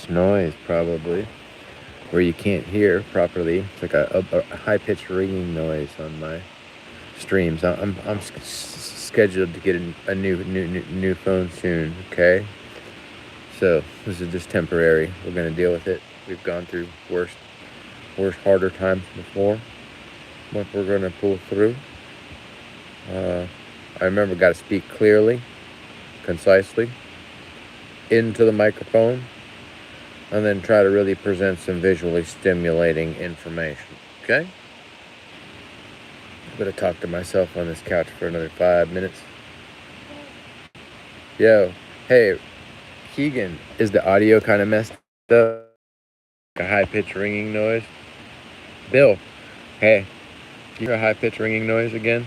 high-pitched noise, probably, where you can't hear properly. It's like a high-pitched ringing noise on my streams. I'm scheduled to get a new phone soon. Okay, so this is just temporary. We're gonna deal with it. We've gone through worse, harder times before, but we're gonna pull through. I remember, got to speak clearly, concisely, into the microphone, and then try to really present some visually stimulating information. Okay? I'm gonna talk to myself on this couch for another 5 minutes. Yo, hey, Keegan, is the audio kind of messed up? A high-pitched ringing noise? Bill, hey, you hear a high-pitched ringing noise again?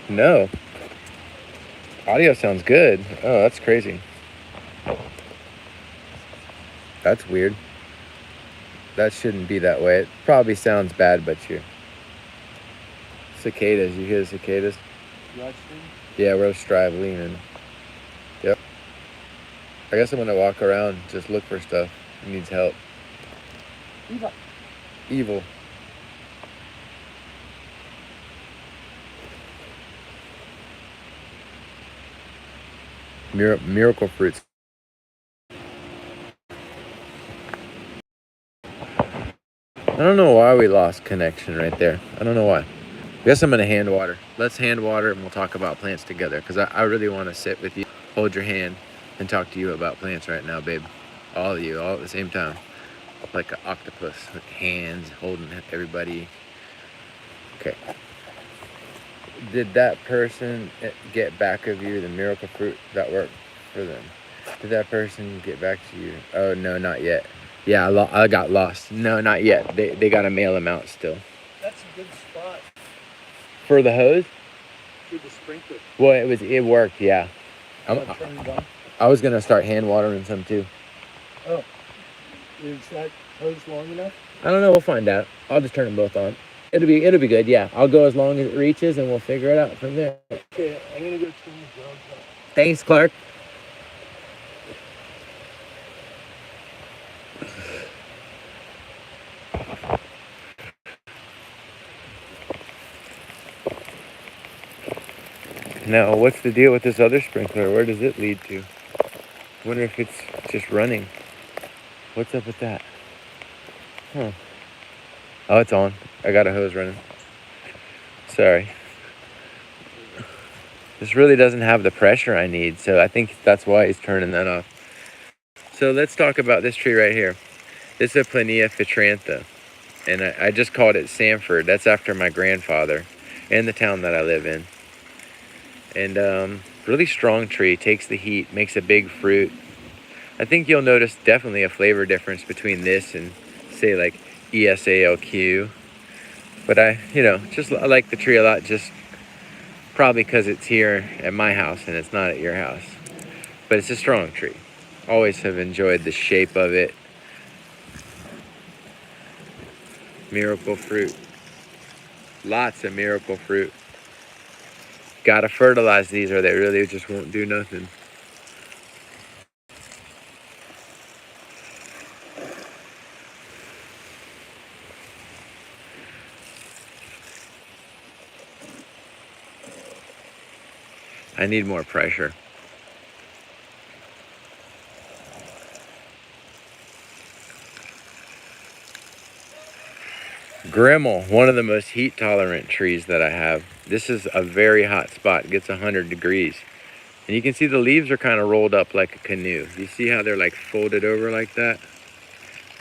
No. Audio sounds good. Oh, that's crazy. That's weird. That shouldn't be that way. It probably sounds bad, but cicadas. You hear the cicadas? Yeah, we're leaning. Yep. I guess I'm gonna walk around, just look for stuff. He needs help. Evil. Miracle fruits. I don't know why we lost connection right there. I don't know why. I guess I'm gonna hand water. Let's hand water and we'll talk about plants together, because I really want to sit with you, hold your hand, and talk to you about plants right now, babe. All of you, all at the same time. Like an octopus with hands holding everybody. Okay. Did that person get back of you the miracle fruit that worked for them? Did that person get back to you? Oh, no, not yet. Yeah, I got lost. No, not yet. They got to mail them out still. That's a good spot. For the hose? For the sprinkler. Well, it worked, yeah. I was going to start hand watering some too. Oh. Is that hose long enough? I don't know. We'll find out. I'll just turn them both on. It'll be good. Yeah, I'll go as long as it reaches, and we'll figure it out from there. Okay, I'm gonna go turn the dogs on. Thanks, Clark. Now, what's the deal with this other sprinkler? Where does it lead to? I wonder if it's just running. What's up with that? Huh. Oh, it's on. I got a hose running. Sorry. This really doesn't have the pressure I need, so I think that's why he's turning that off. So let's talk about this tree right here. This is a Plania phitrantha, and I just called it Sanford. That's after my grandfather and the town that I live in. And really strong tree, takes the heat, makes a big fruit. I think you'll notice definitely a flavor difference between this and, say, like ESALQ. But I like the tree a lot, just probably because it's here at my house and it's not at your house. But it's a strong tree. Always have enjoyed the shape of it. Miracle fruit. Lots of miracle fruit. Gotta fertilize these or they really just won't do nothing. I need more pressure. Grimmel, one of the most heat tolerant trees that I have. This is a very hot spot. It gets 100 degrees. And you can see the leaves are kind of rolled up like a canoe. You see how they're like folded over like that?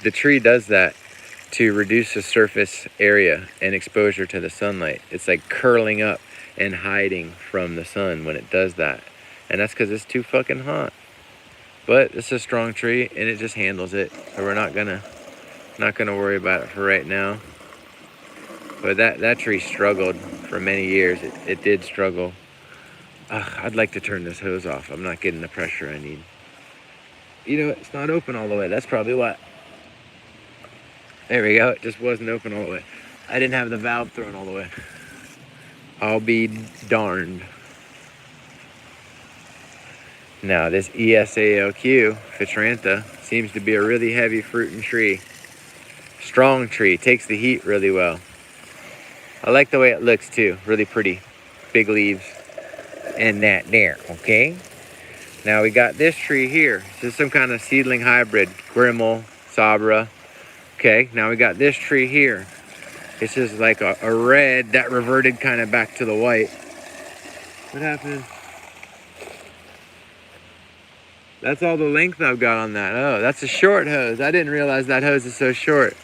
The tree does that to reduce the surface area and exposure to the sunlight. It's like curling up and hiding from the sun when it does that. And that's because it's too fucking hot. But it's a strong tree and it just handles it. So we're not gonna worry about it for right now. But that tree struggled for many years. It did struggle. I'd like to turn this hose off. I'm not getting the pressure I need. You know, it's not open all the way. That's probably what. There we go. It just wasn't open all the way. I didn't have the valve thrown all the way. I'll be darned. Now this ESALQ, Fitrantha, seems to be a really heavy fruiting tree. Strong tree, takes the heat really well. I like the way it looks too, really pretty. Big leaves and that there, okay? Now we got this tree here. This is some kind of seedling hybrid, Grimmel, Sabra. Okay, now we got this tree here. It's just like a red that reverted kind of back to the white. What happened? That's all the length I've got on that. Oh, that's a short hose. I didn't realize that hose is so short.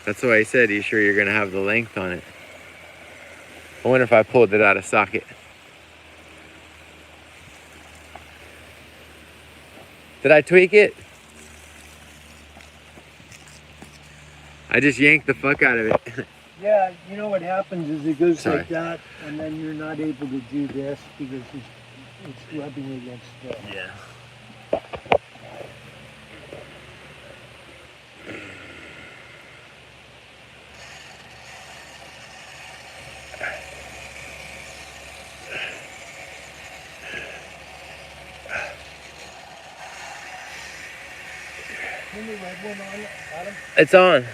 That's why I said, are you sure you're gonna have the length on it? I wonder if I pulled it out of socket. Did I tweak it? I just yanked the fuck out of it. Yeah, you know what happens is it goes Sorry. like that, and then you're not able to do this because it's rubbing against the... Yeah. Turn the red one on, Adam. It's on.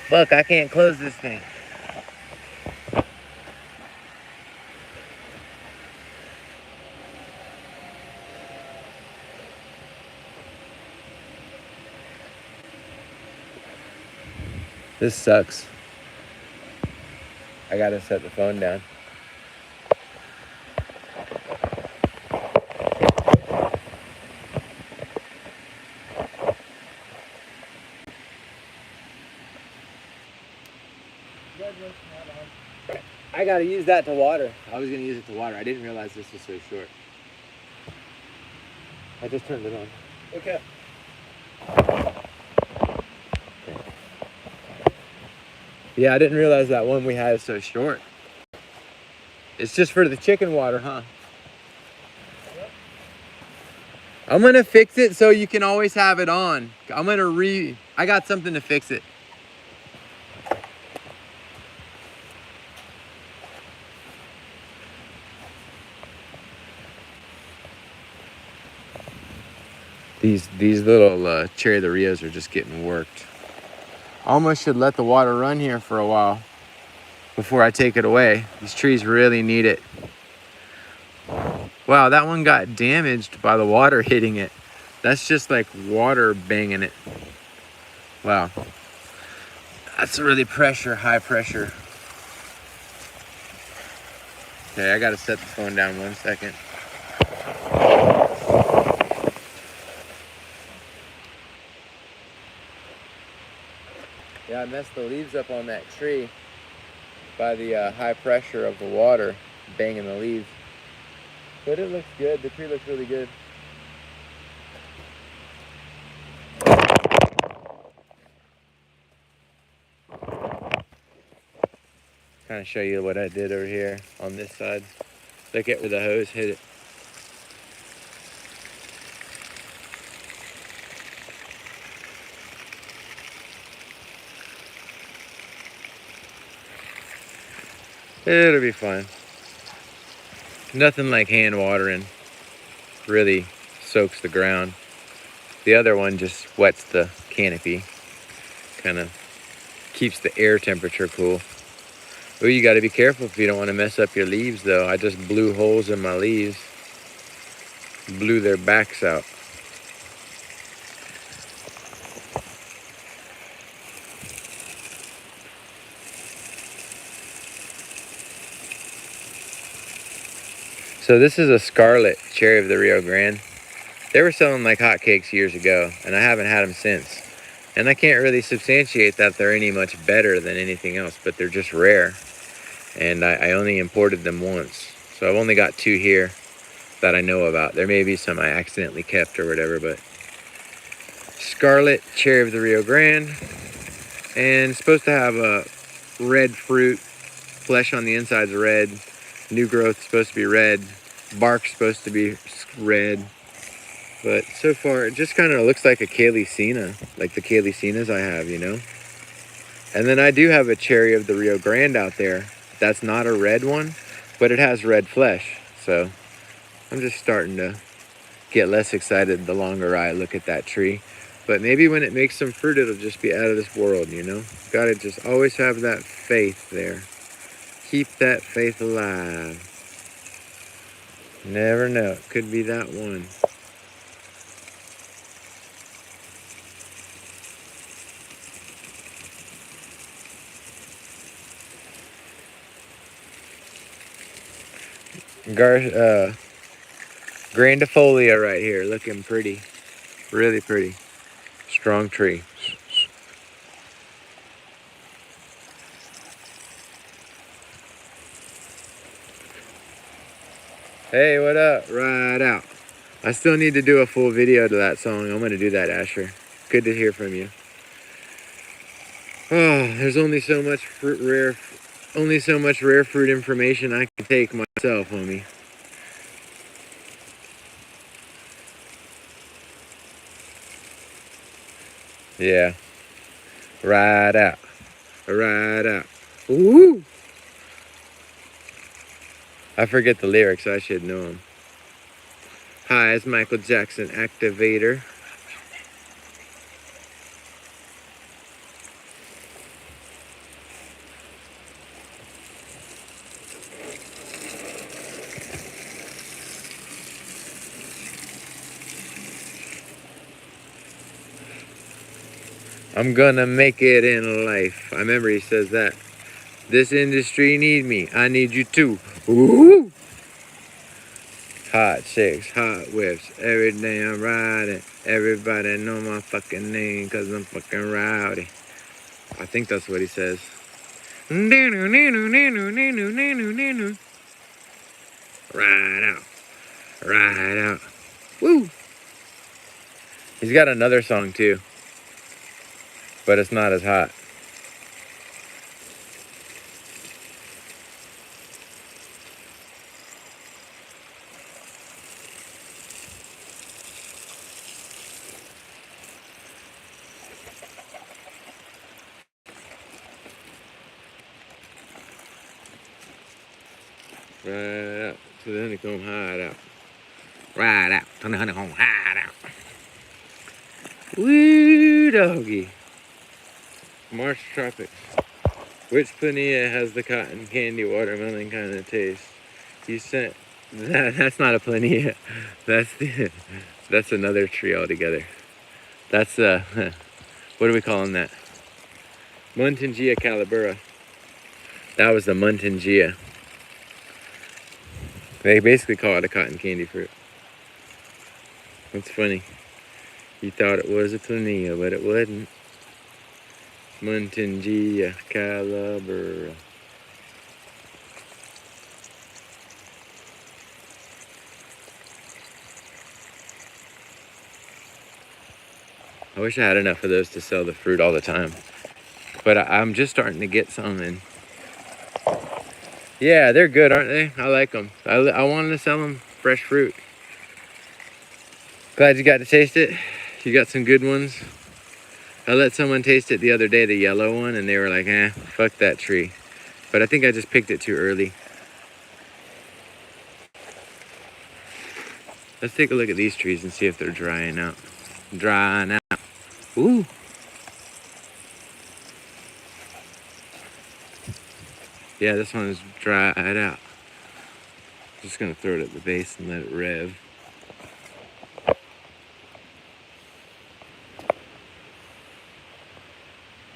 Fuck, I can't close this thing. This sucks. I gotta set the phone down. Red one's not on. I gotta use that to water. I was gonna use it to water. I didn't realize this was so short. I just turned it on. Okay. Yeah, I didn't realize that one we had is so short. It's just for the chicken water, huh? Yep. I'm gonna fix it so you can always have it on. I got something to fix it. These little Cherry of the Rios are just getting worked. Almost should let the water run here for a while before I take it away. These trees really need it. Wow, that one got damaged by the water hitting it. That's just like water banging it. Wow. That's really high pressure. Okay, I gotta set the phone down 1 second. Yeah, I messed the leaves up on that tree by the high pressure of the water banging the leaves. But it looks good. The tree looks really good. Kind of show you what I did over here on this side. Look at where the hose hit it. It'll be fine. Nothing like hand watering. Really soaks the ground. The other one just wets the canopy. Kind of keeps the air temperature cool. Oh, you got to be careful if you don't want to mess up your leaves though. I just blew holes in my leaves. Blew their backs out. So this is a scarlet cherry of the Rio Grande. They were selling like hotcakes years ago, and I haven't had them since. And I can't really substantiate that they're any much better than anything else, but they're just rare. And I only imported them once. So I've only got 2 here that I know about. There may be some I accidentally kept or whatever, but scarlet cherry of the Rio Grande. And it's supposed to have a red fruit. Flesh on the inside's red. New growth supposed to be red. Bark's supposed to be red. But so far, it just kind of looks like a Calycina, like the Calycinas I have, you know? And then I do have a cherry of the Rio Grande out there. That's not a red one, but it has red flesh. So I'm just starting to get less excited the longer I look at that tree. But maybe when it makes some fruit, it'll just be out of this world, you know? Gotta just always have that faith there. Keep that faith alive. Never know. It could be that one. Grandifolia right here, looking pretty. Really pretty. Strong tree. Hey, what up? Right out. I still need to do a full video to that song. I'm gonna do that, Asher. Good to hear from you. Oh, there's only so much rare fruit information I can take myself, homie. Yeah. Right out. Right out. Woo! I forget the lyrics. I should know them. Hi, it's Michael Jackson Activator. I'm gonna make it in life. I remember he says that. This industry need me. I need you too. Ooh! Hot chicks, hot whips. Every day I'm riding. Everybody know my fucking name because I'm fucking rowdy. I think that's what he says. Ride out. Ride out. Woo! He's got another song too, but it's not as hot. Ride out to the honeycomb hideout. Ride out to the honeycomb hideout. Woo, doggy. March Tropics. Which panilla has the cotton candy watermelon kind of taste? You sent that's not a planilla. That's another tree altogether. That's what are we calling that? Muntingia calibura. That was the Muntingia. They basically call it a cotton candy fruit. That's funny. You thought it was a planilla, but it wasn't. Muntingia calibura. I wish I had enough of those to sell the fruit all the time. But I'm just starting to get some in. Yeah, they're good, aren't they? I like them. I wanted to sell them fresh fruit. Glad you got to taste it. You got some good ones. I let someone taste it the other day, the yellow one, and they were like, fuck that tree. But I think I just picked it too early. Let's take a look at these trees and see if they're drying out. Drying out. Ooh. Yeah, this one is dried out. Just gonna throw it at the base and let it rev.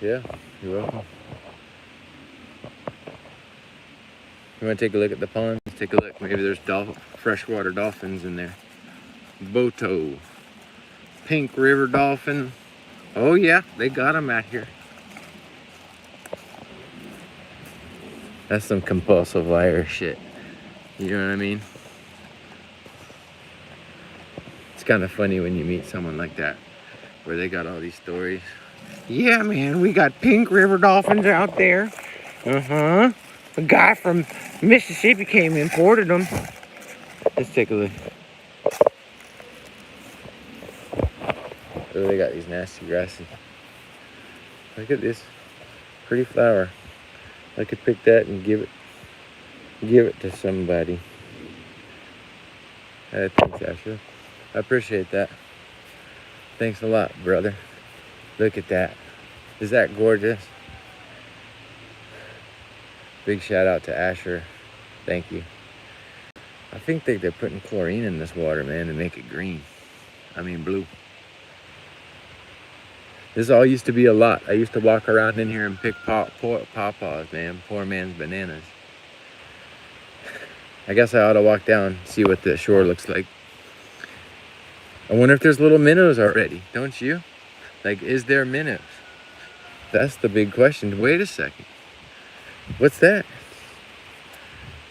Yeah, you're welcome. You wanna take a look at the ponds? Take a look, maybe there's freshwater dolphins in there. Boto. Pink river dolphin. Oh yeah, they got them out here. That's some compulsive liar shit. You know what I mean? It's kind of funny when you meet someone like that, where they got all these stories. Yeah, man, we got pink river dolphins out there. Uh-huh. A guy from Mississippi came and imported them. Let's take a look. Oh, they got these nasty grasses. Look at this pretty flower. I could pick that and give it to somebody. Thanks, Asher. I appreciate that. Thanks a lot, brother. Look at that. Is that gorgeous? Big shout out to Asher. Thank you. I think they're putting chlorine in this water, man, to make it green. I mean blue. This all used to be a lot. I used to walk around in here and pick pawpaws, man. Poor man's bananas. I guess I ought to walk down, see what the shore looks like. I wonder if there's little minnows already, don't you? Like, is there minnows? That's the big question. Wait a second. What's that?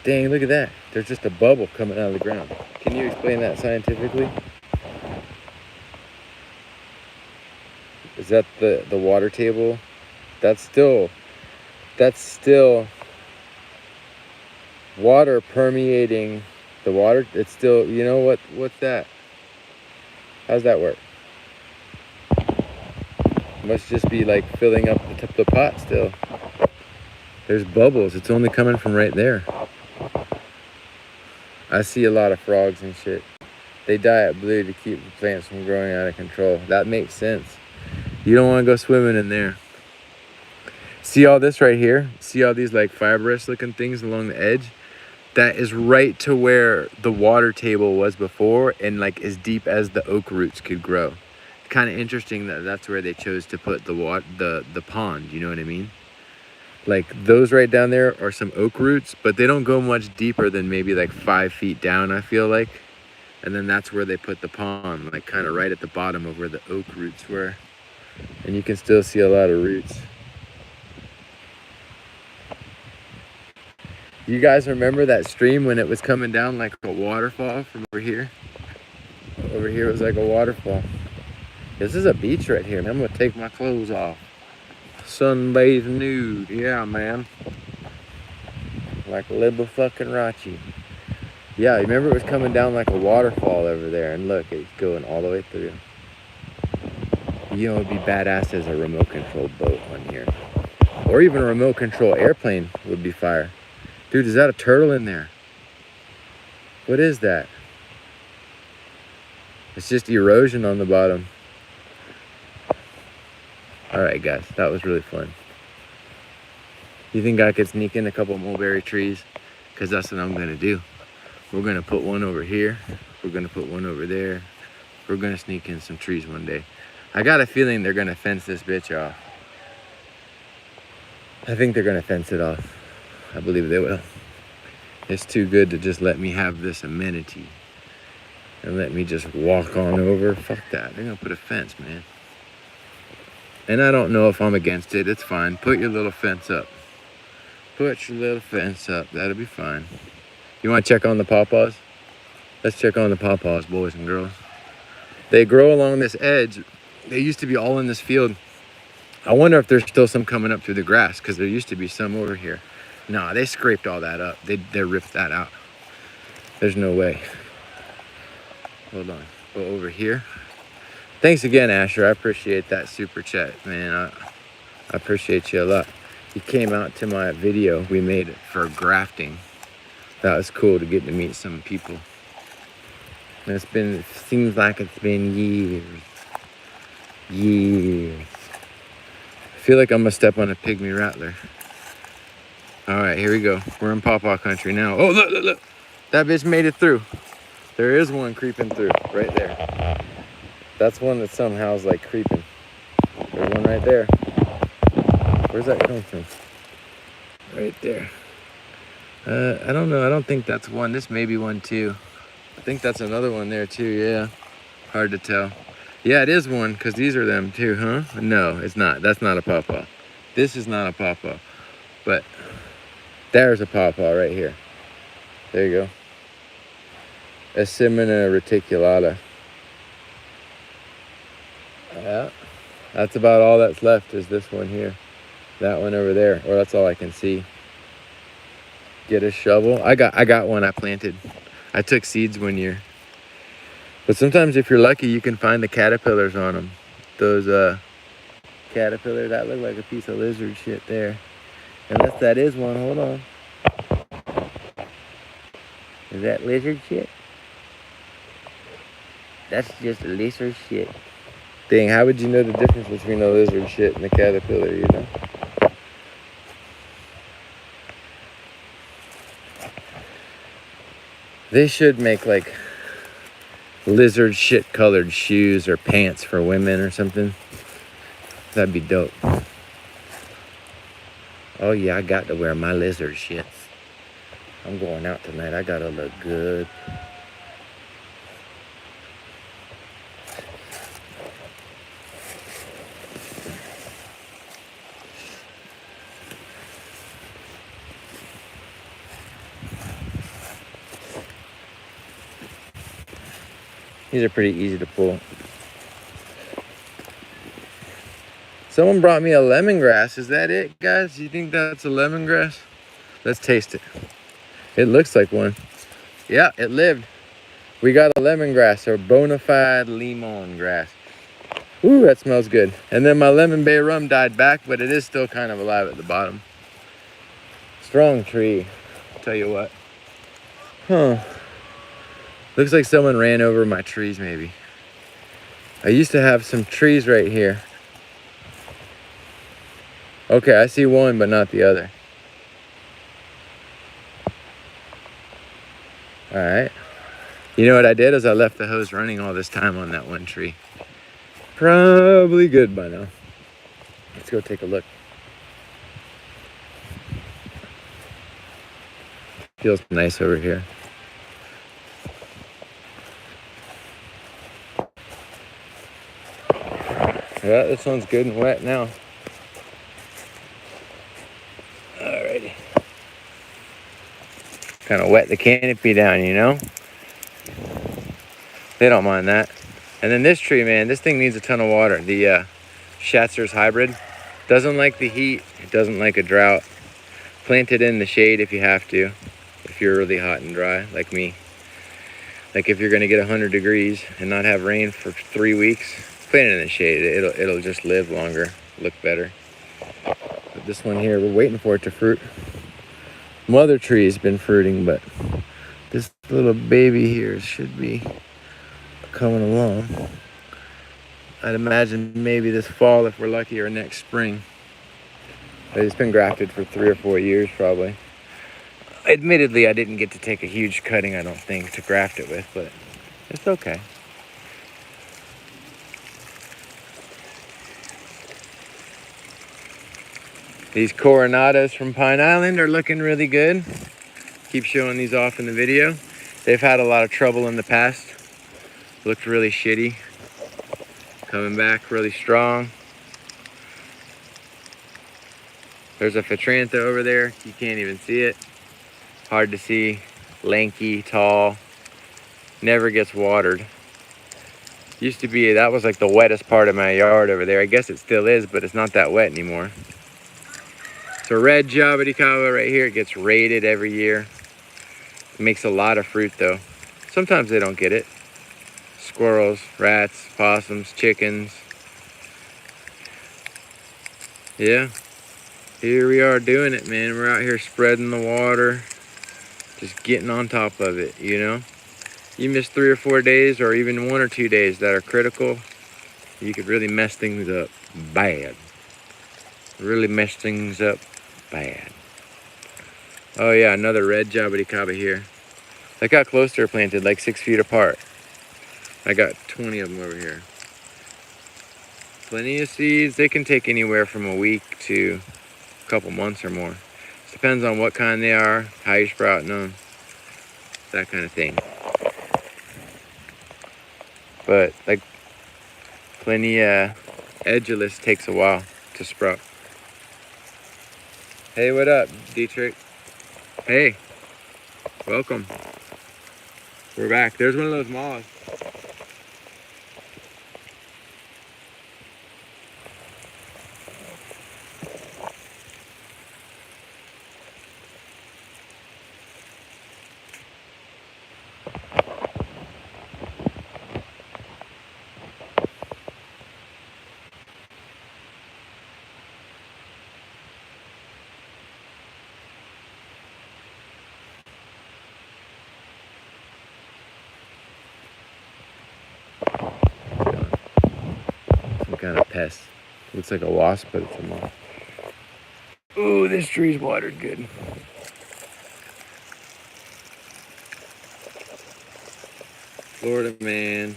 Dang, look at that. There's just a bubble coming out of the ground. Can you explain that scientifically? Is that the water table? That's still water permeating the water. It's still, you know what's that? How's that work? Must just be like filling up the pot still. There's bubbles. It's only coming from right there. I see a lot of frogs and shit. They dye it blue to keep the plants from growing out of control. That makes sense. You don't want to go swimming in there. See all this right here? See all these like fibrous looking things along the edge? That is right to where the water table was before, and like as deep as the oak roots could grow. Kind of interesting that that's where they chose to put the pond, you know what I mean? Like those right down there are some oak roots, but they don't go much deeper than maybe like 5 feet down, I feel like. And then that's where they put the pond, like kind of right at the bottom of where the oak roots were. And you can still see a lot of roots. You guys remember that stream when it was coming down like a waterfall from over here? Over here it was like a waterfall. This is a beach right here, man. I'm gonna take my clothes off. Sunbathe nude, yeah, man. Like Libba fucking Rachi. Yeah, remember it was coming down like a waterfall over there, and look, it's going all the way through. You know, it'd be badass as a remote control boat on here. Or even a remote control airplane would be fire. Dude, is that a turtle in there? What is that? It's just erosion on the bottom. Alright guys, that was really fun. You think I could sneak in a couple mulberry trees? Because that's what I'm going to do. We're going to put one over here. We're going to put one over there. We're going to sneak in some trees one day. I got a feeling they're going to fence this bitch off. I think they're going to fence it off. I believe they will. It's too good to just let me have this amenity and let me just walk on over. Fuck that. They're going to put a fence, man. And I don't know if I'm against it. It's fine. Put your little fence up. Put your little fence up. That'll be fine. You want to check on the pawpaws? Let's check on the pawpaws, boys and girls. They grow along this edge. They used to be all in this field. I wonder if there's still some coming up through the grass, because there used to be some over here. Nah, they scraped all that up. They ripped that out. There's no way. Hold on. Go over here. Thanks again, Asher. I appreciate that super chat, man. I appreciate you a lot. You came out to my video we made for grafting. That was cool to get to meet some people. And it seems like it's been years. Years. I feel like I'm gonna step on a pygmy rattler. All right, here we go. We're in pawpaw country now. Oh, look, look, look. That bitch made it through. There is one creeping through right there. That's one that somehow is like creeping. There's one right there. Where's that come from? Right there. I don't know. I don't think that's one. This may be one too. I think that's another one there too, yeah. Hard to tell. Yeah, it is one, because these are them too, huh? No, it's not. That's not a pawpaw. This is not a pawpaw. But there's a pawpaw right here. There you go. Asimina reticulata. Yeah. That's about all that's left is this one here. That one over there. Or that's all I can see. Get a shovel. I got one I planted. I took seeds one year. But sometimes if you're lucky, you can find the caterpillars on them. Those caterpillar, that looked like a piece of lizard shit there. Unless that is one, hold on. Is that lizard shit? That's just a lizard shit. Dang, how would you know the difference between a lizard shit and a caterpillar, you know? They should make like lizard shit colored shoes or pants for women or something. That'd be dope. Oh yeah, I got to wear my lizard shit. I'm going out tonight. I gotta look good. These are pretty easy to pull. Someone brought me a lemongrass. Is that it, guys? You think that's a lemongrass? Let's taste it. It looks like one. Yeah, it lived. We got a lemongrass, or bona fide limon grass. Ooh, that smells good. And then my lemon bay rum died back, but it is still kind of alive at the bottom. Strong tree, I'll tell you what. Huh. Looks like someone ran over my trees, maybe. I used to have some trees right here. Okay, I see one, but not the other. All right. You know what I did is I left the hose running all this time on that one tree. Probably good by now. Let's go take a look. Feels nice over here. Yeah, this one's good and wet now. Alrighty. Kind of wet the canopy down, you know? They don't mind that. And then this tree, man, this thing needs a ton of water. The Schatzer's hybrid doesn't like the heat. It doesn't like a drought. Plant it in the shade if you have to, if you're really hot and dry like me. Like if you're gonna get 100 degrees and not have rain for 3 weeks, plant it in the shade. It'll just live longer, look better. But this one here, we're waiting for it to fruit. Mother tree's been fruiting, but this little baby here should be coming along. I'd imagine maybe this fall if we're lucky, or next spring. It's been grafted for 3 or 4 years probably. Admittedly, I didn't get to take a huge cutting, I don't think, to graft it with, but it's okay. These coronados from Pine Island are looking really good. Keep showing these off in the video. They've had a lot of trouble in the past. Looked really shitty. Coming back really strong. There's a Phatrantha over there. You can't even see it. Hard to see. Lanky, tall. Never gets watered. Used to be, that was like the wettest part of my yard over there. I guess it still is, but it's not that wet anymore. It's a red jabuticaba right here. It gets raided every year. It makes a lot of fruit though. Sometimes they don't get it. Squirrels, rats, possums, chickens. Yeah, here we are doing it, man. We're out here spreading the water, just getting on top of it, you know? You miss 3 or 4 days, or even 1 or 2 days that are critical, you could really mess things up bad. Really mess things up bad. Oh yeah, another red jabuticaba here. Look how close they're planted, like 6 feet apart. I got 20 of them over here. Plenty of seeds. They can take anywhere from a week to a couple months or more. It depends on what kind they are, how you're sprouting them, that kind of thing. But like plenty edgeless takes a while to sprout. Hey, what up, Dietrich? Hey, welcome. We're back. There's one of those moths. S. Looks like a wasp, but it's a moth. Ooh, this tree's watered good. Florida man.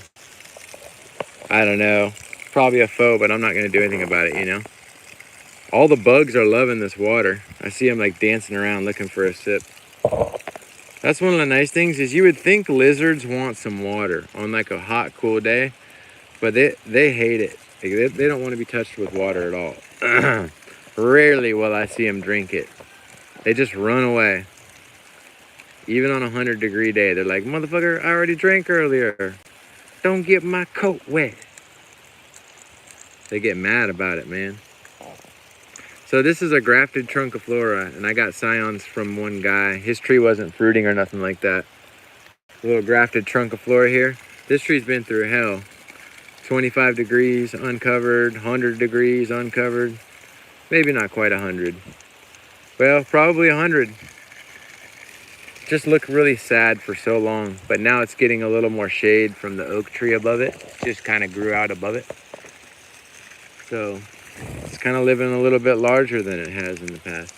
I don't know. Probably a foe, but I'm not gonna do anything about it, you know? All the bugs are loving this water. I see them like dancing around looking for a sip. That's one of the nice things is you would think lizards want some water on like a hot, cool day, but they hate it. Like, they don't want to be touched with water at all. Rarely will I see them drink it. They just run away. Even on a 100-degree day, they're like, motherfucker, I already drank earlier. Don't get my coat wet. They get mad about it, man. So this is a grafted trunciflora, and I got scions from one guy. His tree wasn't fruiting or nothing like that. A little grafted trunciflora here. This tree's been through hell. 25 degrees uncovered, 100 degrees uncovered. Maybe not quite 100. Well, probably 100. Just looked really sad for so long, but now it's getting a little more shade from the oak tree above it. Just kind of grew out above it. So it's kind of living a little bit larger than it has in the past.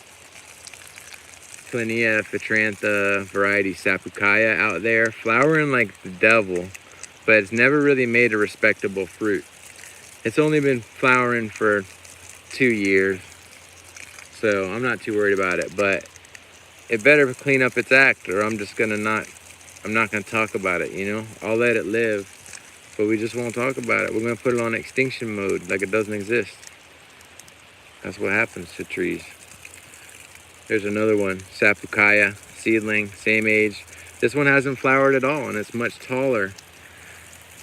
Plinia Phitrantha variety Sapukaya out there, flowering like the devil, but it's never really made a respectable fruit. It's only been flowering for 2 years, so I'm not too worried about it, but it better clean up its act or I'm not gonna talk about it, you know? I'll let it live, but we just won't talk about it. We're gonna put it on extinction mode like it doesn't exist. That's what happens to trees. There's another one, Sapukaya, seedling, same age. This one hasn't flowered at all and it's much taller.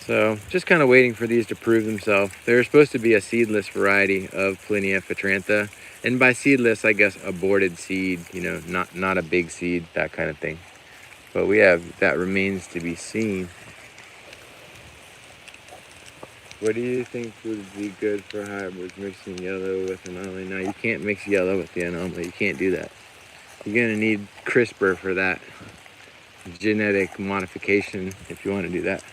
So just kind of waiting for these to prove themselves. They're supposed to be a seedless variety of Plinia Phitrantha. And by seedless, I guess aborted seed, you know, not a big seed, that kind of thing. But that remains to be seen. What do you think would be good for hybrids mixing yellow with anomaly? Now you can't mix yellow with the anomaly. You can't do that. You're gonna need CRISPR for that. Genetic modification if you want to do that.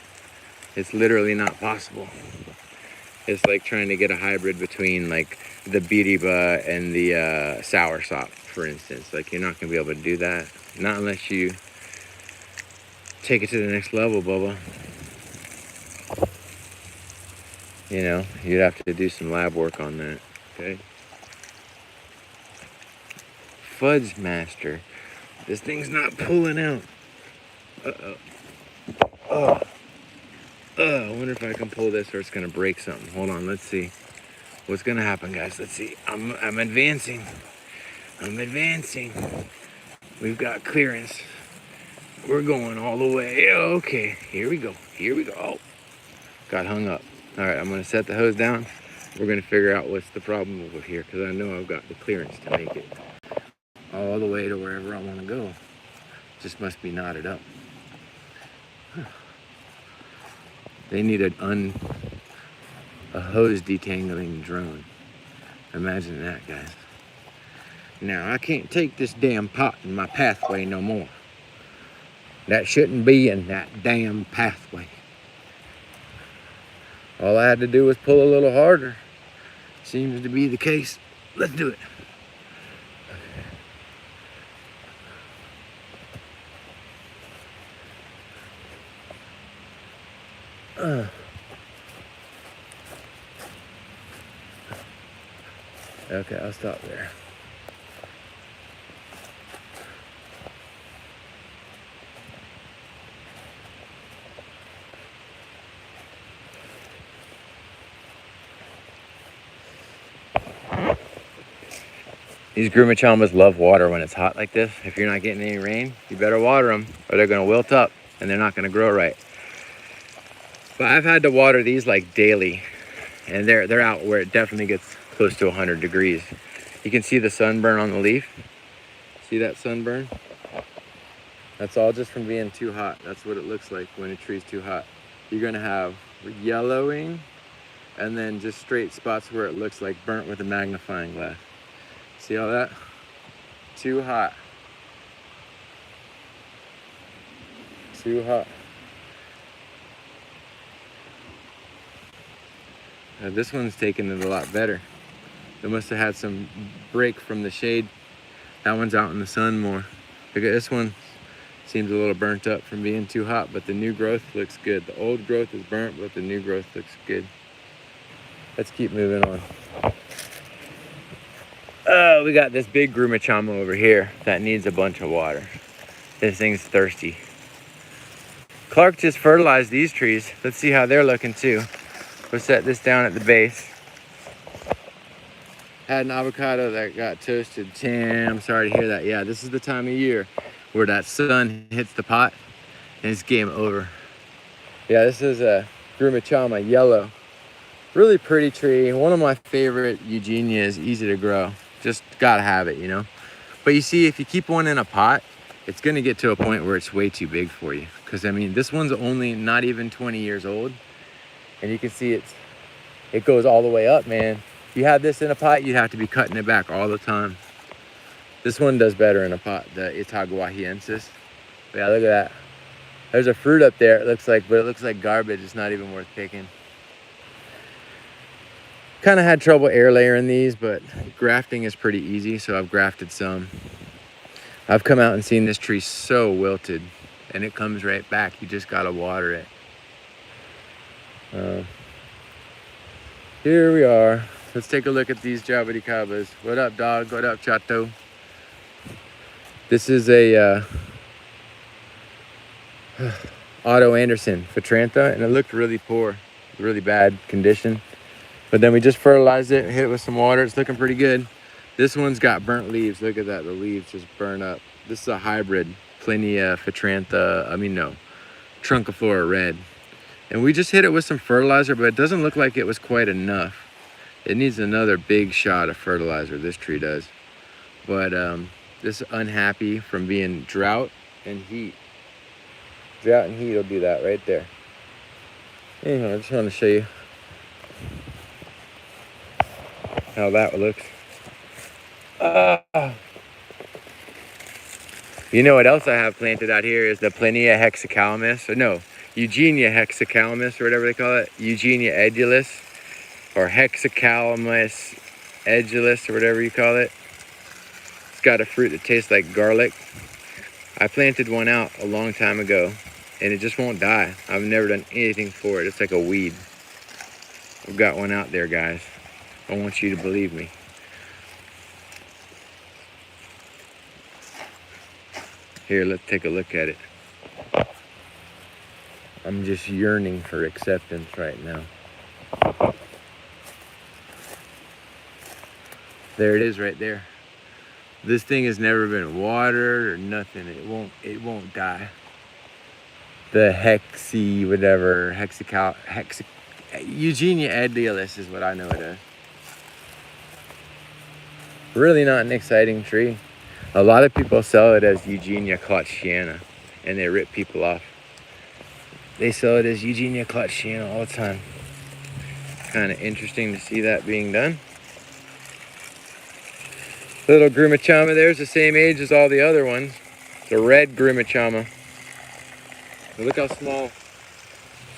It's literally not possible. It's like trying to get a hybrid between like the biriba and the soursop, for instance. Like you're not gonna be able to do that. Not unless you take it to the next level, Bubba. You know, you'd have to do some lab work on that, okay? Fudge Master. This thing's not pulling out. Uh-oh. Oh. I wonder if I can pull this or it's gonna break something. Hold on, let's see. What's gonna happen, guys? Let's see. I'm advancing. I'm advancing. We've got clearance. We're going all the way. Okay, here we go. Here we go. Oh, got hung up. All right, I'm gonna set the hose down. We're gonna figure out what's the problem over here because I know I've got the clearance to make it all the way to wherever I want to go. Just must be knotted up. They need a hose detangling drone. Imagine that, guys. Now, I can't take this damn pot in my pathway no more. That shouldn't be in that damn pathway. All I had to do was pull a little harder. Seems to be the case. Let's do it. Okay, I'll stop there. These grumachomas love water when it's hot like this. If you're not getting any rain, you better water them or they're gonna wilt up and they're not gonna grow right. But I've had to water these like daily and they're out where it definitely gets close to 100 degrees. You can see the sunburn on the leaf. See that sunburn? That's all just from being too hot. That's what it looks like when a tree's too hot. You're gonna have yellowing and then just straight spots where it looks like burnt with a magnifying glass. See all that? Too hot. Too hot. This one's taking it a lot better. It must have had some break from the shade. That one's out in the sun more. Look at this one. Seems a little burnt up from being too hot, but the new growth looks good. The old growth is burnt, but the new growth looks good. Let's keep moving on. Oh, we got this big grumachama over here that needs a bunch of water. This thing's thirsty. Clark just fertilized these trees. Let's see how they're looking too. We'll set this down at the base. Had an avocado that got toasted. Damn, I'm sorry to hear that. Yeah, this is the time of year where that sun hits the pot and it's game over. Yeah, this is a grumachama yellow. Really pretty tree. One of my favorite Eugenias, easy to grow. Just gotta have it, you know? But you see, if you keep one in a pot, it's gonna get to a point where it's way too big for you. Because I mean, this one's only not even 20 years old. And you can see it goes all the way up, man. If you had this in a pot, you'd have to be cutting it back all the time. This one does better in a pot, the Itaguahiensis. But yeah, look at that. There's a fruit up there, it looks like, but it looks like garbage. It's not even worth picking. Kind of had trouble air layering these, but grafting is pretty easy, so I've grafted some. I've come out and seen this tree so wilted, and it comes right back. You just gotta water it. Here we are. Let's take a look at these jabuticabas. What up, dog? What up, chato? This is a Otto Anderson Fetrantha, and it looked really poor, really bad condition. But then we just fertilized it, hit it with some water. It's looking pretty good. This one's got burnt leaves. Look at that, the leaves just burn up. This is a hybrid, Plinia Fetrantha, Trunciflora red. And we just hit it with some fertilizer, but it doesn't look like it was quite enough. It needs another big shot of fertilizer, this tree does. But this is unhappy from being drought and heat. Drought and heat will do that right there. Anyhow, I just want to show you how that looks. You know what else I have planted out here is the Plinia hexacalamus, or no, Eugenia hexacalamus, or whatever they call it, Eugenia edulis, or hexacalamus edulis, or whatever you call it. It's got a fruit that tastes like garlic. I planted one out a long time ago, and it just won't die. I've never done anything for it. It's like a weed. I've got one out there, guys. I want you to believe me. Here, let's take a look at it. I'm just yearning for acceptance right now. There it is right there. This thing has never been watered or nothing. It won't die. The Eugenia edulis is what I know it as. Really not an exciting tree. A lot of people sell it as Eugenia clutchiana, and they rip people off. They sell it as Eugenia clutchiana all the time. Kind of interesting to see that being done. Little grumachama there's the same age as all the other ones. It's a red grumachama. Look how small.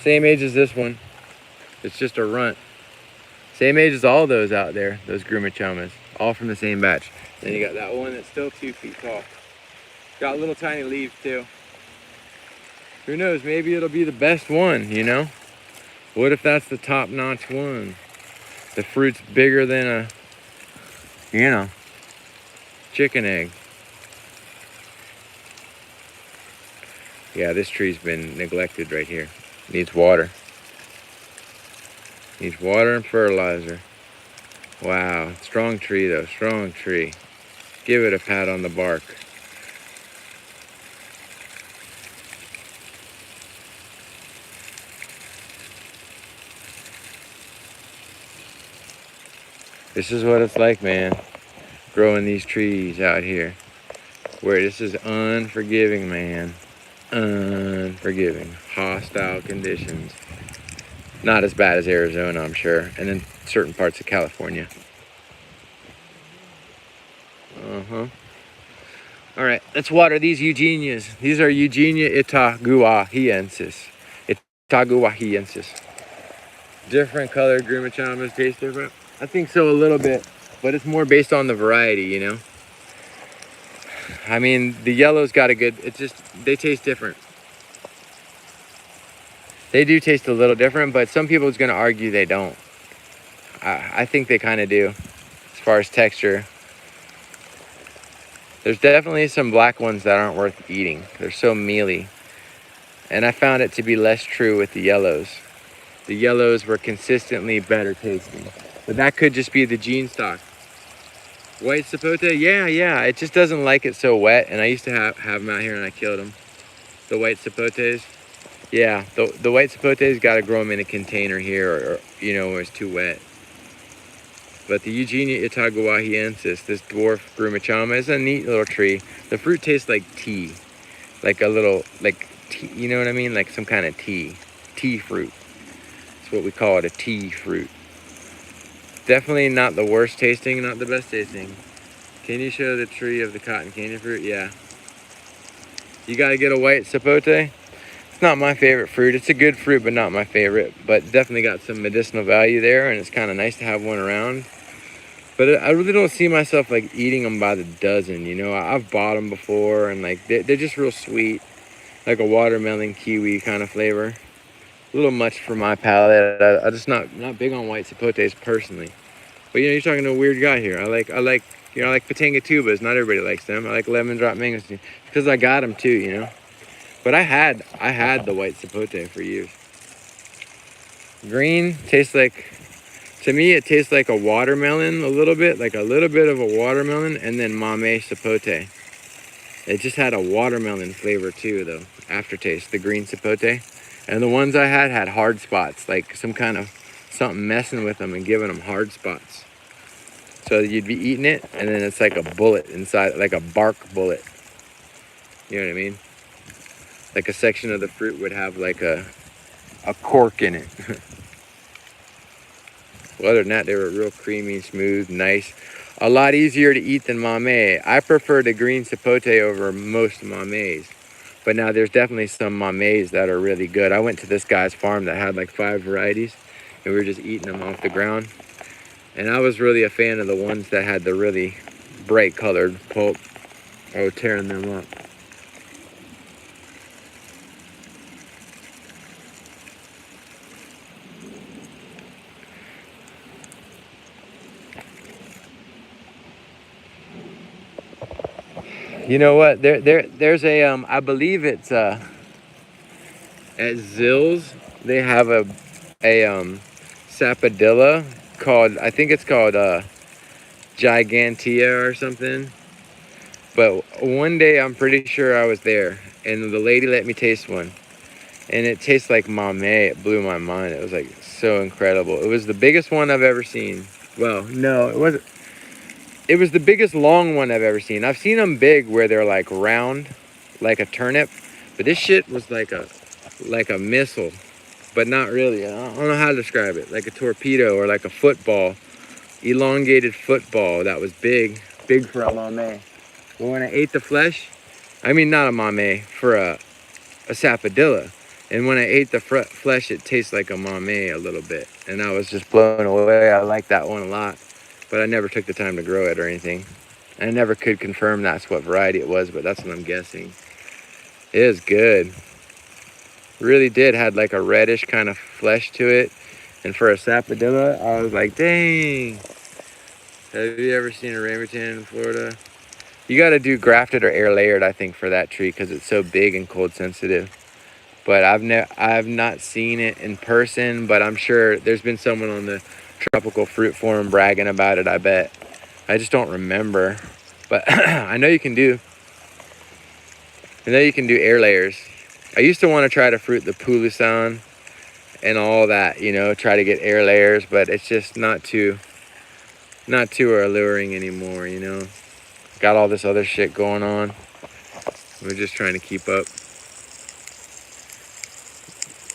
Same age as this one. It's just a runt. Same age as all those out there, those grumachamas. All from the same batch. Then you got that one that's still 2 feet tall. Got little tiny leaves too. Who knows, maybe it'll be the best one, you know? What if that's the top-notch one? The fruit's bigger than a, you know, chicken egg. Yeah, this tree's been neglected right here. Needs water. Needs water and fertilizer. Wow, strong tree though, strong tree. Give it a pat on the bark. This is what it's like, man, growing these trees out here. Where this is unforgiving, man. Unforgiving. Hostile conditions. Not as bad as Arizona, I'm sure. And in certain parts of California. All right, let's water these Eugenias. These are Eugenia Itaguahiensis. Itaguahiensis. different colored grumachamas taste different? I think so a little bit, but it's more based on the variety, you know? I mean, the yellow's got a good, it's just, they taste different. They do taste a little different, but some people's gonna argue they don't. I think they kind of do, as far as texture. There's definitely some black ones that aren't worth eating. They're so mealy. And I found it to be less true with the yellows. The yellows were consistently better tasting. But that could just be the gene stock. White sapote, yeah. It just doesn't like it so wet. And I used to have them out here and I killed them. The white sapotes. Yeah, the white sapotes got to grow them in a container here or you know, where it's too wet. But the Eugenia itaguahiensis, this dwarf grumachama, is a neat little tree. The fruit tastes like tea. Like a little, like tea, you know what I mean? Like some kind of tea. Tea fruit. That's what we call it, a tea fruit. Definitely not the worst tasting, not the best tasting. Can you show the tree of the cotton candy fruit? Yeah. You gotta get a white sapote. It's not my favorite fruit. It's a good fruit, but not my favorite. But definitely got some medicinal value there, and it's kind of nice to have one around. But I really don't see myself like eating them by the dozen, you know? I've bought them before, and like they're just real sweet. Like a watermelon kiwi kind of flavor. A little much for my palate. I just not big on white sapotes personally. But you know, you're talking to a weird guy here. I like you know, I like patanga tubas. Not everybody likes them. I like lemon drop mangosteen because I got them too, you know. But I had the white sapote for years. Green tastes like, to me it tastes like a watermelon a little bit of a watermelon, and then mame sapote. It just had a watermelon flavor too, though, aftertaste, the green sapote. And the ones I had hard spots, like some kind of something messing with them and giving them hard spots. So you'd be eating it, and then it's like a bullet inside, like a bark bullet. You know what I mean? Like a section of the fruit would have like a cork in it. Well, other than that, they were real creamy, smooth, nice. A lot easier to eat than mame. I prefer the green sapote over most mames. But now there's definitely some mames that are really good. I went to this guy's farm that had like 5 varieties, and we were just eating them off the ground. And I was really a fan of the ones that had the really bright colored pulp. I was tearing them up. You know what? There's a I believe it's at Zills. They have a sapadilla called, I think it's called Gigantea or something. But one day I'm pretty sure I was there, and the lady let me taste one, and it tastes like mame. It blew my mind. It was like so incredible. It was the biggest one I've ever seen. Well, no, it wasn't. It was the biggest long one I've ever seen. I've seen them big where they're like round, like a turnip, but this shit was like a missile, but not really. I don't know how to describe it. Like a torpedo or like a football, elongated football that was big, big for a mame. But when I ate the flesh, I mean not a mame, for a sapadilla. And when I ate the flesh, it tastes like a mame a little bit. And I was just blown away. I liked that one a lot. But I never took the time to grow it or anything. I never could confirm that's what variety it was, but that's what I'm guessing. It is good. Really did. Had like a reddish kind of flesh to it. And for a sapadilla, I was like, dang. Have you ever seen a rambutan in Florida? You got to do grafted or air layered, I think, for that tree because it's so big and cold sensitive. But I've not seen it in person, but I'm sure there's been someone on the tropical fruit forum bragging about it, I bet. I just don't remember. But I know you can do air layers. I used to want to try to fruit the pulusan and all that, you know, try to get air layers, but it's just not too alluring anymore, you know. Got all this other shit going on. We're just trying to keep up.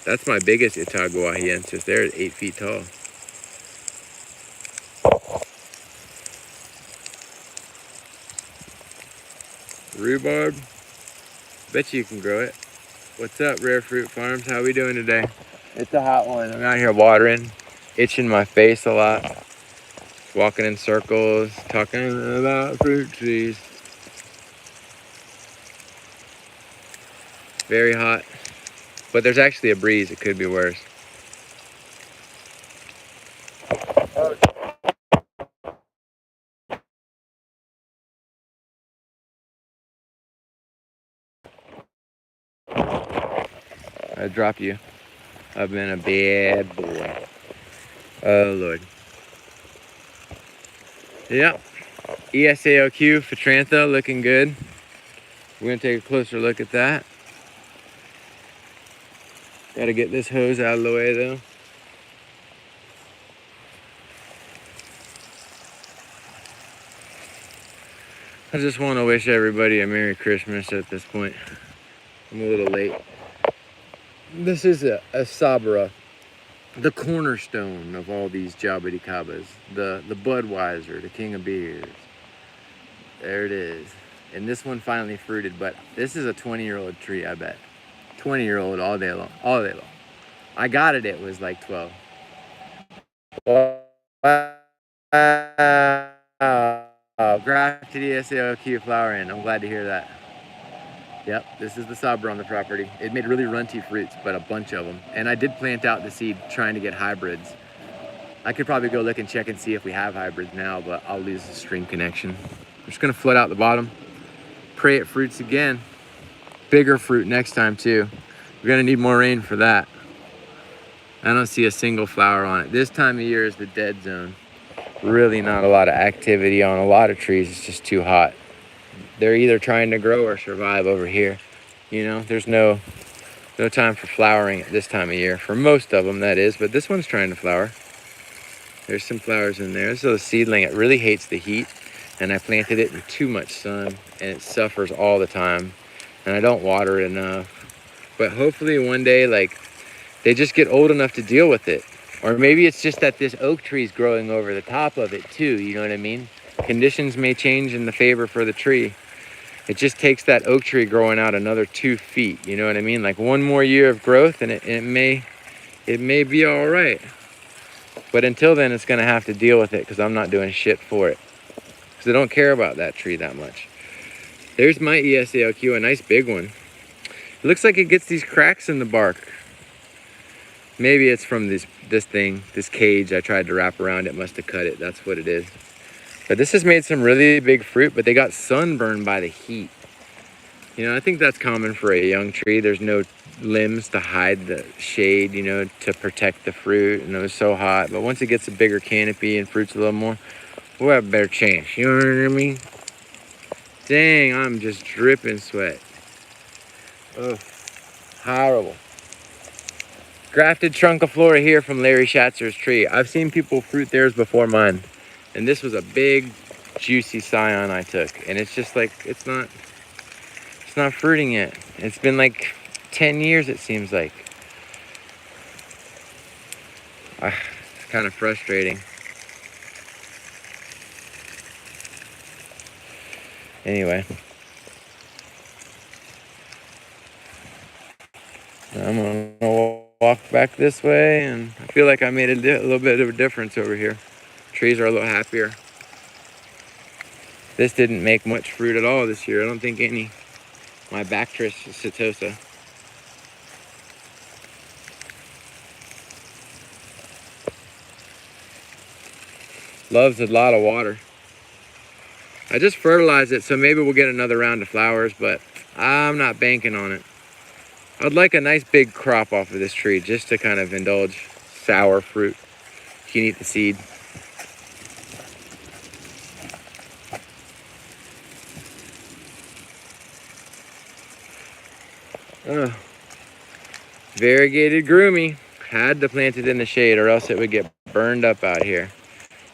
That's my biggest Itaguahiensis. They're 8 feet tall. Rhubarb. Bet you can grow it. What's up, Rare Fruit Farms? How we doing today? It's a hot one. I'm out here watering. itching my face a lot, walking in circles, talking about fruit trees. Very hot, but there's actually a breeze. It could be worse. I drop you. I've been a bad boy. Oh Lord. Yeah. ESAOQ Fatrantha looking good. We're gonna take a closer look at that. Gotta get this hose out of the way though. I just want to wish everybody a Merry Christmas at this point. I'm a little late. This is a Sabra, the cornerstone of all these Jabuticabas, the Budweiser, the king of beers. There it is. And this one finally fruited, but this is a 20-year-old tree, I bet. 20-year-old all day long, all day long. I got it was like 12. Wow, grafted ESAOQ flower in. I'm glad to hear that. Yep, this is the Sabra on the property. It made really runty fruits, but a bunch of them. And I did plant out the seed trying to get hybrids. I could probably go look and check and see if we have hybrids now, but I'll lose the stream connection. I'm just gonna flood out the bottom. Pray it fruits again. Bigger fruit next time too. We're gonna need more rain for that. I don't see a single flower on it. This time of year is the dead zone. Really not a lot of activity on a lot of trees. It's just too hot. They're either trying to grow or survive over here. You know, there's no time for flowering at this time of year. For most of them, that is, but this one's trying to flower. There's some flowers in there. This is a seedling. It really hates the heat, and I planted it in too much sun, and it suffers all the time, and I don't water it enough. But hopefully one day, like, they just get old enough to deal with it. Or maybe it's just that this oak tree is growing over the top of it too, you know what I mean? Conditions may change in the favor for the tree. It just takes that oak tree growing out another 2 feet, you know what I mean? Like one more year of growth and it may be all right. But until then, it's gonna have to deal with it because I'm not doing shit for it. Because I don't care about that tree that much. There's my ESAOQ, a nice big one. It looks like it gets these cracks in the bark. Maybe it's from this cage I tried to wrap around. It must have cut it. That's what it is. But this has made some really big fruit, but they got sunburned by the heat. You know, I think that's common for a young tree. There's no limbs to hide the shade, you know, to protect the fruit. And it was so hot. But once it gets a bigger canopy and fruits a little more, we'll have a better chance. You know what I mean? Dang, I'm just dripping sweat. Oh, horrible. Grafted trunciflora here from Larry Schatzer's tree. I've seen people fruit theirs before mine. And this was a big, juicy scion I took. And it's just like, it's not fruiting yet. It's been like 10 years, it seems like. It's kind of frustrating. Anyway. I'm gonna walk back this way, and I feel like I made a little bit of a difference over here. Trees are a little happier. This didn't make much fruit at all this year. I don't think any. My Bactris setosa. Loves a lot of water. I just fertilized it, so maybe we'll get another round of flowers, but I'm not banking on it. I'd like a nice big crop off of this tree just to kind of indulge sour fruit. You can eat the seed. Oh, variegated groomy. Had to plant it in the shade or else it would get burned up out here.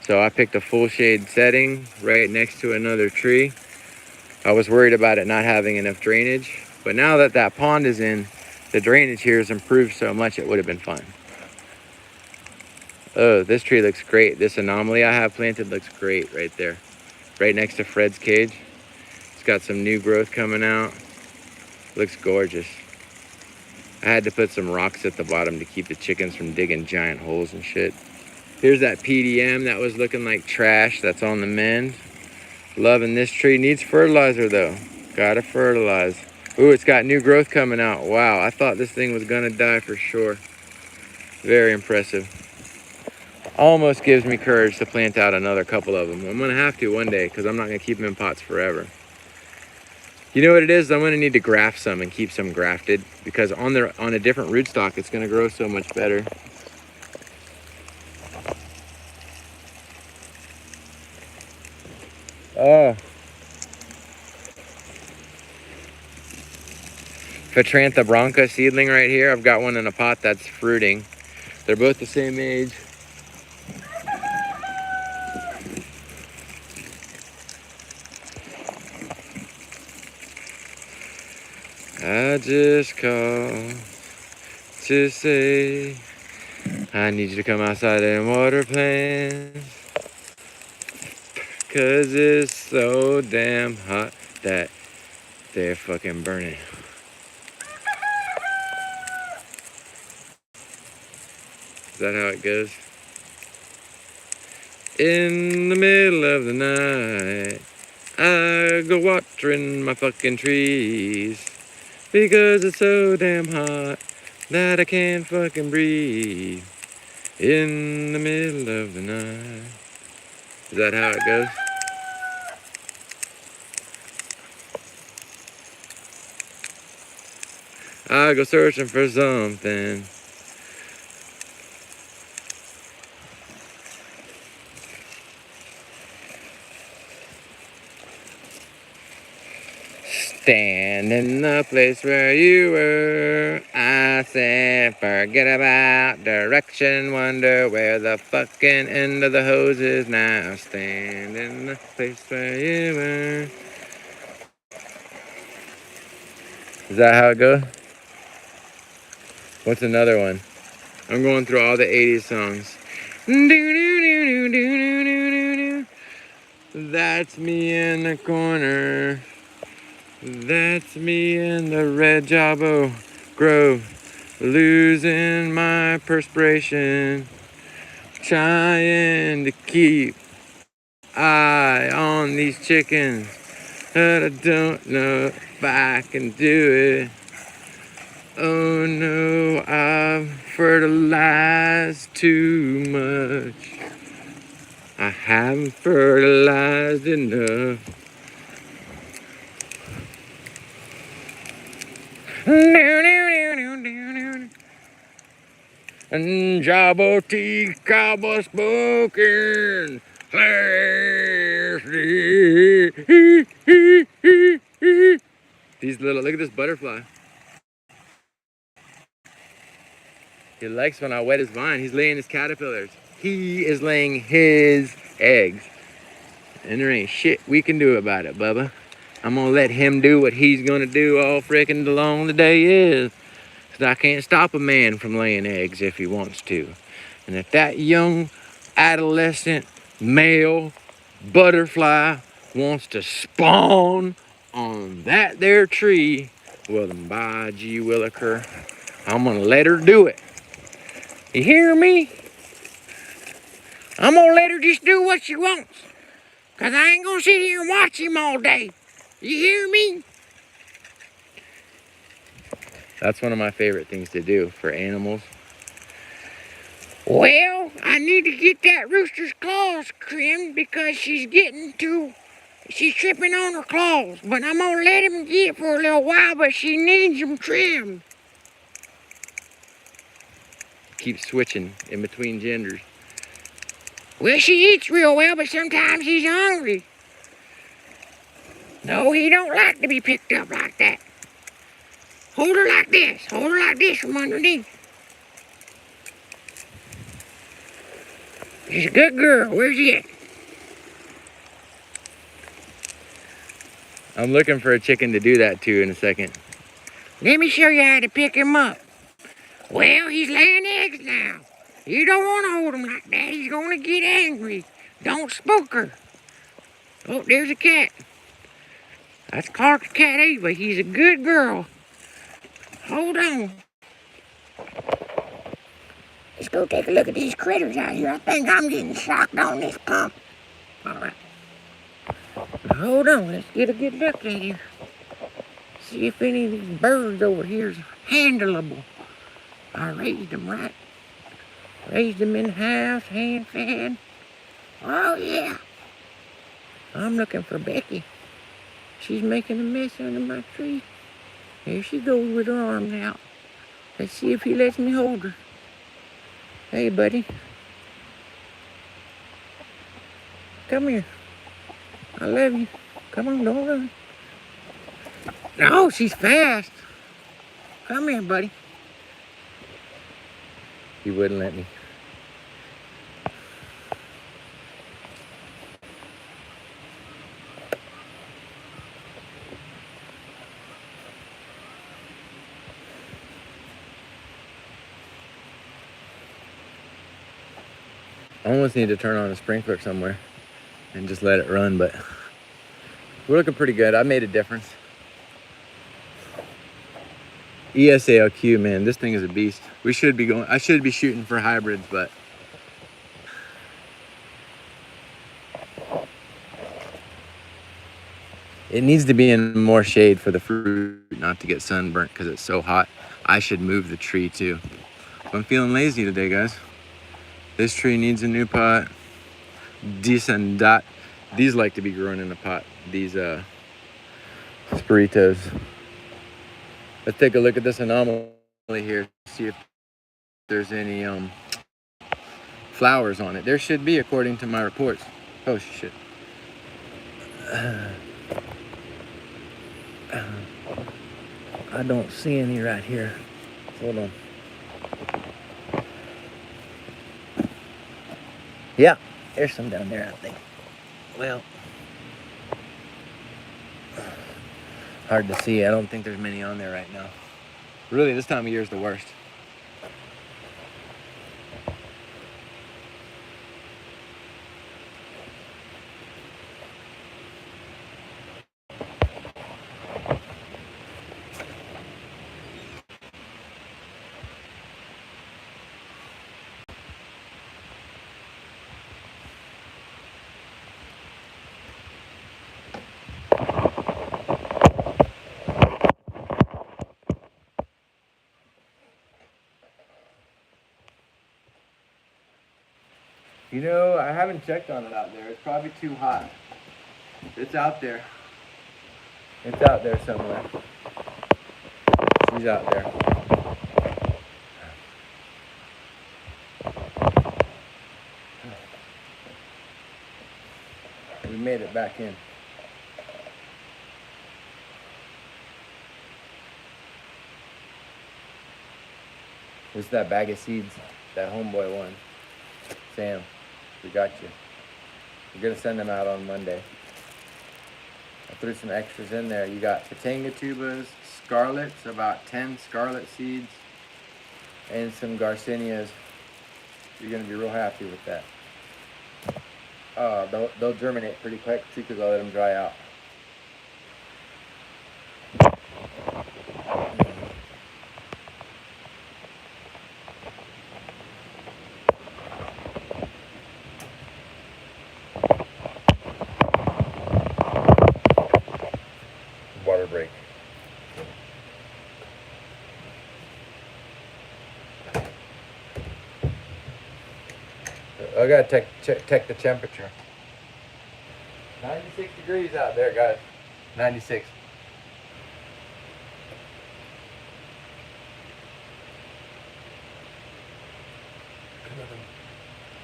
So I picked a full shade setting right next to another tree. I was worried about it not having enough drainage, but now that that pond is in, the drainage here has improved so much it would have been fine. Oh, this tree looks great. This anomaly I have planted looks great right there. Right next to Fred's cage. It's got some new growth coming out. Looks gorgeous. I had to put some rocks at the bottom to keep the chickens from digging giant holes and shit. Here's that PDM that was looking like trash that's on the mend. Loving this tree. Needs fertilizer though. Gotta fertilize. Ooh, it's got new growth coming out. Wow, I thought this thing was gonna die for sure. Very impressive. Almost gives me courage to plant out another couple of them. I'm gonna have to one day because I'm not gonna keep them in pots forever. You know what it is? I'm gonna need to graft some and keep some grafted because on a different rootstock, it's gonna grow so much better. Oh, Petrantha bronca seedling right here. I've got one in a pot that's fruiting. They're both the same age. I just called to say I need you to come outside and water plants, 'cause it's so damn hot that they're fucking burning. Is that how it goes? In the middle of the night, I go watering my fucking trees, because it's so damn hot that I can't fucking breathe. In the middle of the night. Is that how it goes? I go searching for something. Stand in the place where you were. I said, forget about direction, wonder where the fucking end of the hose is now. Stand in the place where you were. Is that how it goes? What's another one? I'm going through all the 80s songs. That's me in the corner. That's me in the red Jabo Grove, losing my perspiration, trying to keep eye on these chickens, but I don't know if I can do it. Oh no, I've fertilized too much. I haven't fertilized enough. And Jaboti cowboy spoken. These little, look at this butterfly. He likes when I wet his vine. He's laying his caterpillars. He is laying his eggs. And there ain't shit we can do about it, Bubba. I'm gonna let him do what he's gonna do all frickin' long the day is. 'Cause I can't stop a man from laying eggs if he wants to. And if that young adolescent male butterfly wants to spawn on that there tree, well then by gee williker, I'm gonna let her do it. You hear me? I'm gonna let her just do what she wants. 'Cause I ain't gonna sit here and watch him all day. You hear me? That's one of my favorite things to do for animals. Well, I need to get that rooster's claws trimmed because she's tripping on her claws. But I'm gonna let him get for a little while, but she needs them trimmed. Keep switching in between genders. Well, she eats real well, but sometimes he's hungry. No, he don't like to be picked up like that. Hold her like this. Hold her like this from underneath. She's a good girl. Where's he at? I'm looking for a chicken to do that to in a second. Let me show you how to pick him up. Well, he's laying eggs now. You don't want to hold him like that. He's going to get angry. Don't spook her. Oh, there's a cat. That's Clark's cat Ava. He's a good girl. Hold on. Let's go take a look at these critters out here. I think I'm getting shocked on this pump. All right. Now, hold on. Let's get a good look at here. See if any of these birds over here is handleable. I raised them right. Raised them in the house, hand fed. Oh, yeah. I'm looking for Becky. She's making a mess under my tree. There she goes with her arms out. Let's see if he lets me hold her. Hey, buddy. Come here. I love you. Come on, don't run. No, she's fast. Come here, buddy. He wouldn't let me. I almost need to turn on a sprinkler somewhere and just let it run, but we're looking pretty good. I made a difference. ESALQ, man, this thing is a beast. I should be shooting for hybrids, but it needs to be in more shade for the fruit not to get sunburnt because it's so hot. I should move the tree too. I'm feeling lazy today, guys. This tree needs a new pot. Decent dot. These like to be grown in a pot. These spiritos. Let's take a look at this anomaly here. See if there's any flowers on it. There should be, according to my reports. Oh shit. I don't see any right here. Hold on. Yeah, there's some down there, I think. Well, hard to see. I don't think there's many on there right now. Really, this time of year is the worst. You know, I haven't checked on it out there. It's probably too hot. It's out there. It's out there somewhere. She's out there. We made it back in. This is that bag of seeds that homeboy won. Sam, we got you. We're gonna send them out on Monday. I threw some extras in there. You got Katanga tubas, scarlets, about 10 scarlet seeds, and some garcinias. You're gonna be real happy with that. They'll germinate pretty quick too because I'll let them dry out. Water break. I gotta check the temperature. 96 degrees out there, guys. 96.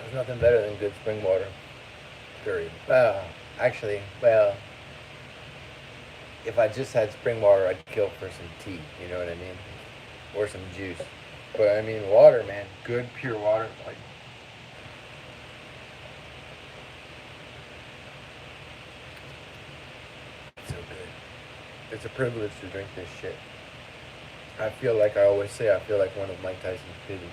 There's nothing better than good spring water. Period. Actually, well, if I just had spring water, I'd kill for some tea. You know what I mean? Or some juice. But I mean, water, man. Good, pure water. Like, so good. It's a privilege to drink this shit. I feel like I always say, I feel like one of Mike Tyson's pigeons.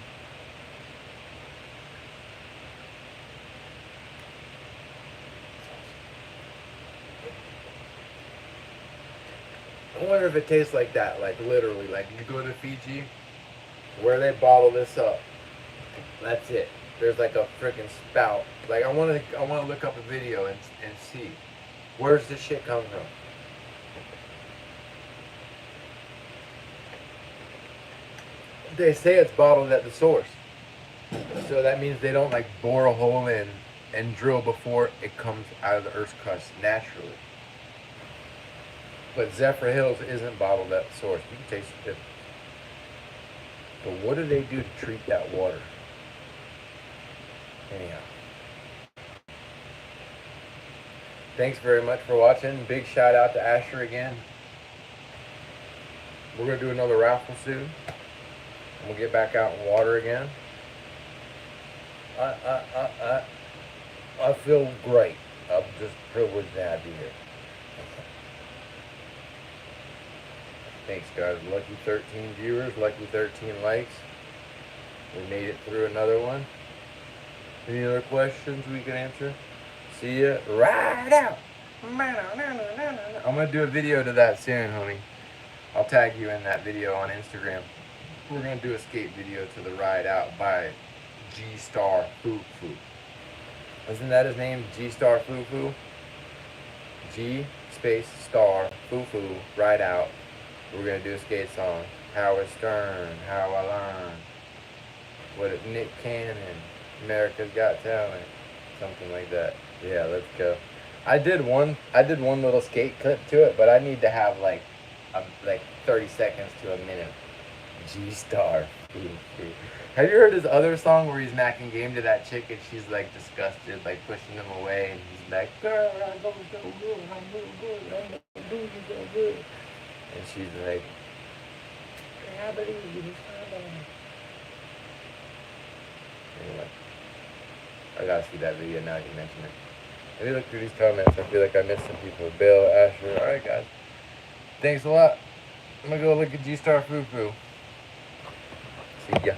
I wonder if it tastes like that, like literally, like you go to Fiji, where they bottle this up, That's it. There's like a freaking spout. Like I want to look up a video and see where's this shit come from. They say it's bottled at the source, so that means they don't like bore a hole in and drill before it comes out of the Earth's crust naturally. But Zephyr Hills isn't bottled at the source. You can taste the difference. But what do they do to treat that water? Anyhow. Thanks very much for watching. Big shout out to Asher again. We're going to do another raffle soon. And we'll get back out in water again. I feel great. I'm just privileged to have you here. Thanks, guys. Lucky 13 viewers, lucky 13 likes. We made it through another one. Any other questions we can answer? See ya. Right out. I'm going to do a video to that soon, homie. I'll tag you in that video on Instagram. We're going to do a skate video to the Ride Out by G-Star Foo-Foo. Isn't that his name? G-Star Foo-Foo? G space star Foo-Foo Ride Out. We're going to do a skate song. Howard Stern, How I Learned. What it, Nick Cannon, America's Got Talent. Something like that. Yeah, let's go. I did one little skate clip to it, but I need to have like 30 seconds to a minute. G-Star. Have you heard his other song where he's macking game to that chick and she's like disgusted, like pushing him away, and he's like, girl, I'm doing so good, I'm doing good, I'm doing so good. And she's like, I believe you, just calm down. Anyway, I gotta see that video now you mention it. Let me look through these comments. I feel like I missed some people. Bill, Asher. Alright, guys. Thanks a lot. I'm gonna go look at G-Star Foo-Foo. See ya.